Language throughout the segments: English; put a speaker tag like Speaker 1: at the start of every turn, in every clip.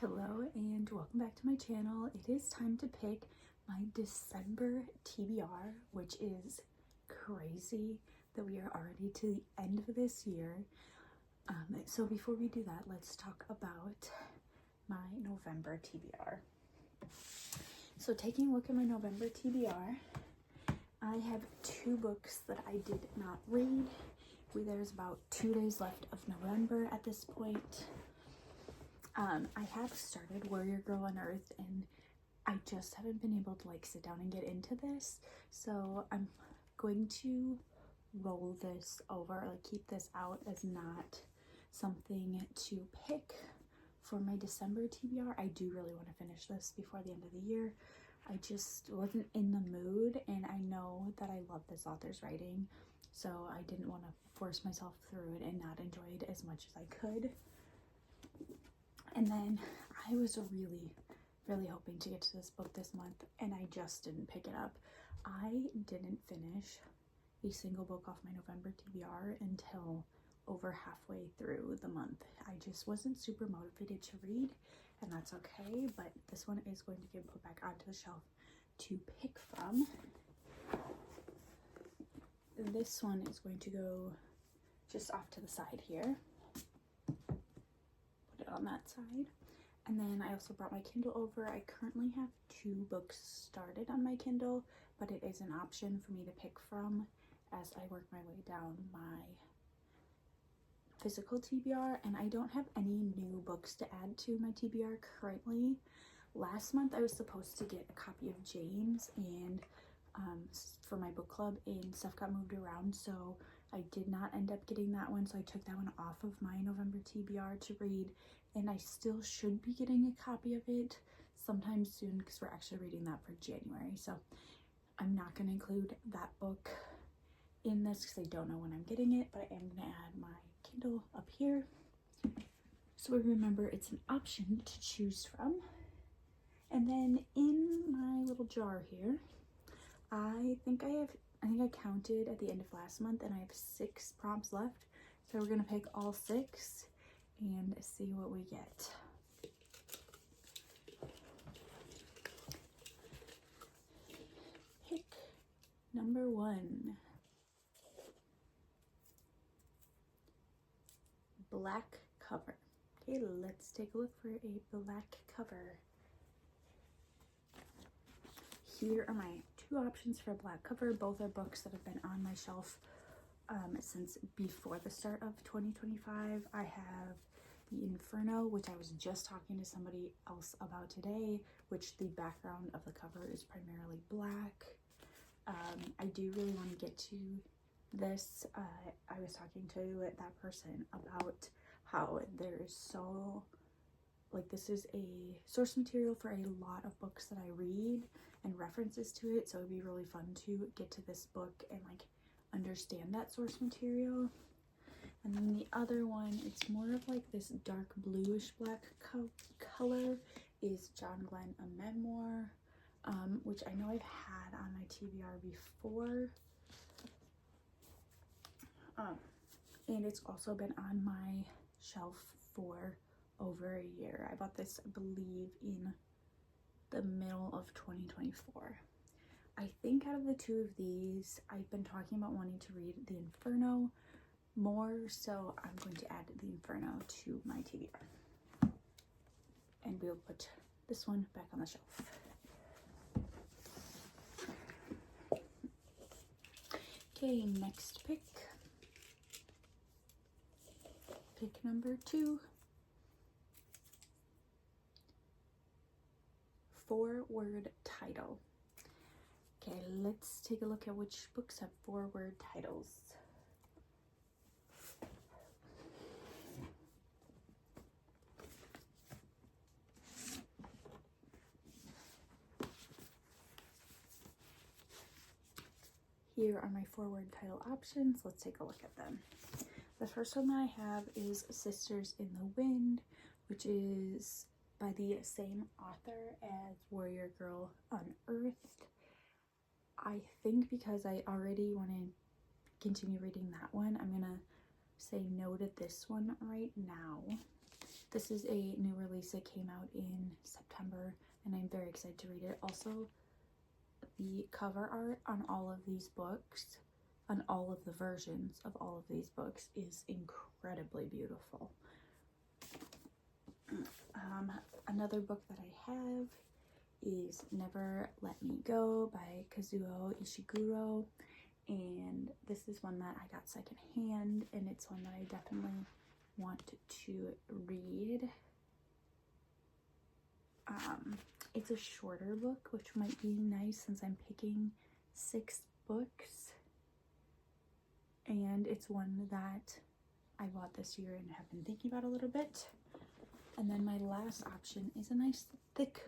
Speaker 1: Hello and welcome back to my channel. It is time to pick my December TBR, which is crazy that we are already to the end of this year. So before we do that, let's talk about my November TBR. So taking a look at my November TBR, I have 2 books that I did not read. There's about 2 days left of November at this point. I have started Warrior Girl on Earth and I just haven't been able to sit down and get into this. So I'm going to roll this over, keep this out as not something to pick for my December TBR. I do really want to finish this before the end of the year. I just wasn't in the mood, and I know that I love this author's writing, so I didn't want to force myself through it and not enjoy it as much as I could. And then I was really hoping to get to this book this month, and I just didn't pick it up. I didn't finish a single book off my November TBR until over halfway through the month. I just wasn't super motivated to read, and that's okay, but this one is going to get put back onto the shelf to pick from. This one is going to go just off to the side here. Put it on that side. And then I also brought my Kindle over. I currently have 2 books started on my Kindle, but it is an option for me to pick from as I work my way down my physical TBR, and I don't have any new books to add to my TBR currently. Last month I was supposed to get a copy of James and for my book club, and stuff got moved around, so I did not end up getting that one, so I took that one off of my November TBR to read, and I still should be getting a copy of it sometime soon because we're actually reading that for January. So I'm not going to include that book in this because I don't know when I'm getting it, but I am going to add my Kindle up here so remember it's an option to choose from. And then in my little jar here, I think I counted at the end of last month, and I have 6 prompts left, so we're going to pick all 6 and see what we get. Pick number 1. Black cover. Okay, let's take a look for a black cover. Here are my 2 options for a black cover. Both are books that have been on my shelf since before the start of 2025. I have The Inferno, which I was just talking to somebody else about today, which the background of the cover is primarily black. I do really want to get to this. I was talking to that person about how there's so, this is a source material for a lot of books that I read and references to it, so it'd be really fun to get to this book and understand that source material. And then the other one, it's more of this dark bluish black color, is John Glenn, A Memoir, which I know I've had on my TBR before. And it's also been on my shelf for over a year. I bought this, I believe, in the middle of 2024. I think out of the 2 of these, I've been talking about wanting to read The Inferno more, so I'm going to add The Inferno to my TBR. And we'll put this one back on the shelf. Okay, next pick. Pick number 2. 4-word title. Okay, let's take a look at which books have 4-word titles. Here are my 4-word title options. Let's take a look at them. The first one that I have is Sisters in the Wind, which is by the same author as Warrior Girl on Earth. I think because I already want to continue reading that one, I'm going to say no to this one right now. This is a new release. It came out in September, and I'm very excited to read it. Also, the cover art on all of these books, on all of the versions of all of these books, is incredibly beautiful. Another book that I have is Never Let Me Go by Kazuo Ishiguro, and this is one that I got secondhand, and it's one that I definitely want to read. It's a shorter book, which might be nice since I'm picking 6 books, and it's one that I bought this year and have been thinking about a little bit. And then my last option is a nice thick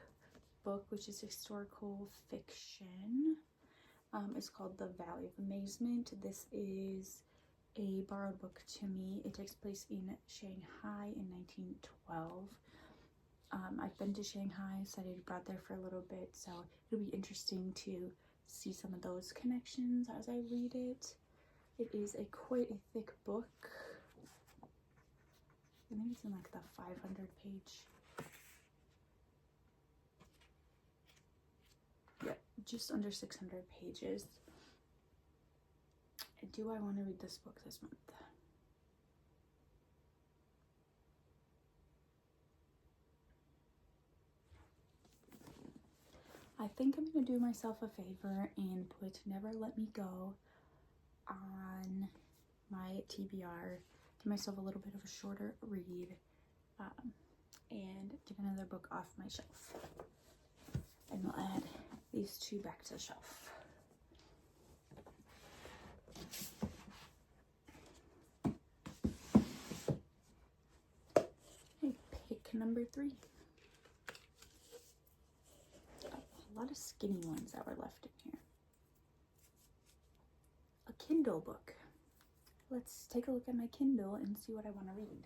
Speaker 1: book, which is historical fiction. It's called The Valley of Amazement. This is a borrowed book to me. It takes place in Shanghai in 1912. I've been to Shanghai, studied abroad there for a little bit, so it'll be interesting to see some of those connections as I read it. It is quite a thick book. I think it's in like the 500 page. Yep, just under 600 pages. Do I want to read this book this month? I think I'm going to do myself a favor and put Never Let Me Go on my TBR, give myself a little bit of a shorter read, and get another book off my shelf. And we'll add these 2 back to the shelf. Okay, pick number 3. A lot of skinny ones that were left in here. A Kindle book. Let's take a look at my Kindle and see what I want to read.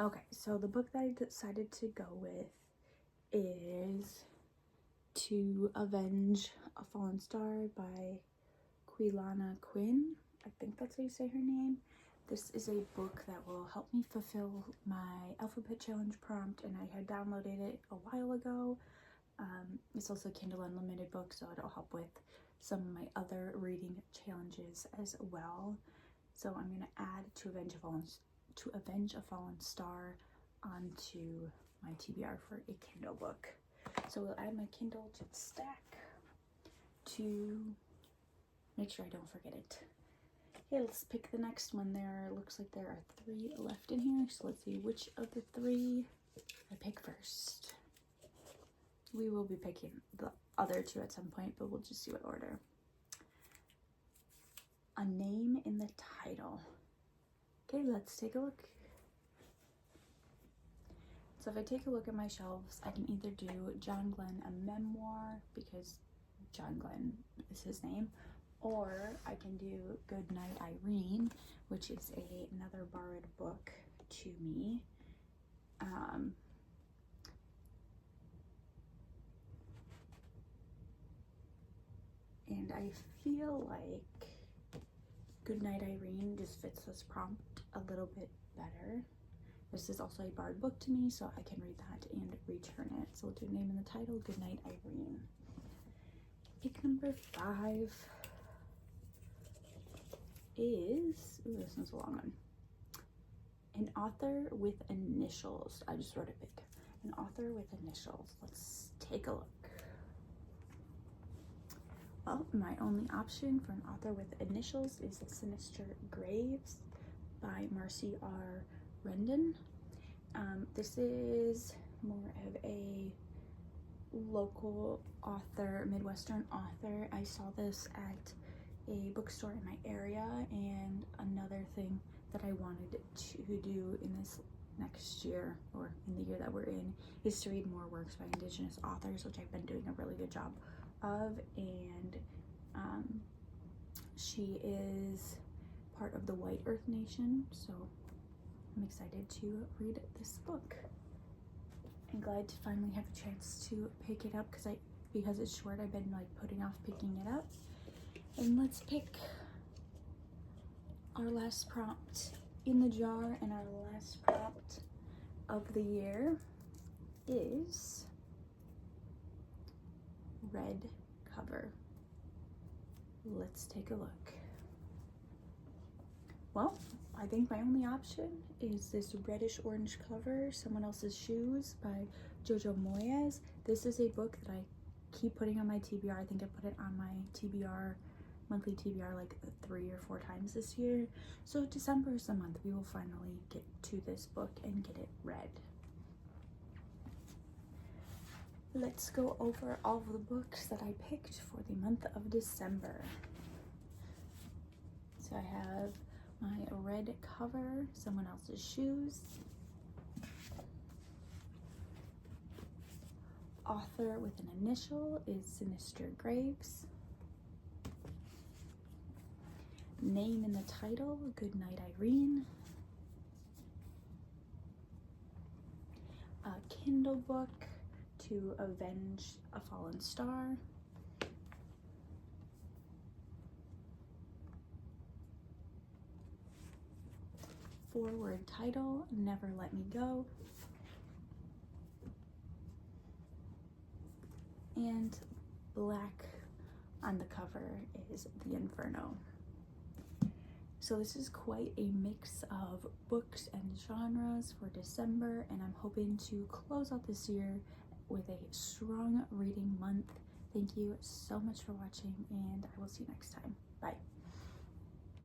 Speaker 1: Okay, so the book that I decided to go with is To Avenge a Fallen Star by Quilanna Quinn. I think that's how you say her name. This is a book that will help me fulfill my alphabet challenge prompt, and I had downloaded it a while ago. It's also a Kindle Unlimited book, so it'll help with some of my other reading challenges as well. So I'm going to add To Avenge a Fallen Star onto my TBR for a Kindle book. So we'll add my Kindle to the stack to make sure I don't forget it. Okay, let's pick the next one. Looks like there are 3 left in here, so let's see which of the 3 I pick first. We will be picking the other 2 at some point, but we'll just see what order. A Name in the Title. Okay, let's take a look. So if I take a look at my shelves, I can either do John Glenn, a memoir, because John Glenn is his name, or I can do Goodnight Irene, which is another borrowed book to me. And I feel like Goodnight Irene just fits this prompt a little bit better. This is also a borrowed book to me, so I can read that and return it. So we'll do Name in the Title, Goodnight Irene. Pick number 5 is, ooh, this one's a long one. An Author with Initials. I just wrote it big. An Author with Initials. Let's take a look. Well, my only option for an author with initials is Sinister Graves by Marcy R. Rendon. This is more of a local author, Midwestern author. I saw this at a bookstore in my area, and another thing that I wanted to do in this next year, or in the year that we're in, is to read more works by Indigenous authors, which I've been doing a really good job of. And she is part of the White Earth Nation, so I'm excited to read this book. I'm glad to finally have a chance to pick it up because it's short. I've been like putting off picking it up. And let's pick our last prompt. in the jar, and our last prompt of the year is red cover. Let's take a look. Well, I think my only option is this reddish orange cover, Someone Else's Shoes by Jojo Moyes. This is a book that I keep putting on my TBR. I think I put it on my TBR, monthly TBR, like 3 or 4 times this year. So December is the month we will finally get to this book and get it read. Let's go over all of the books that I picked for the month of December. So I have my red cover, Someone Else's Shoes. Author with an initial is Sinister Graves. Name in the title, Goodnight Irene. A Kindle book, To Avenge a Fallen Star. Forward title, Never Let Me Go. And black on the cover is The Inferno. So this is quite a mix of books and genres for December, and I'm hoping to close out this year with a strong reading month. Thank you so much for watching, and I will see you next time. Bye.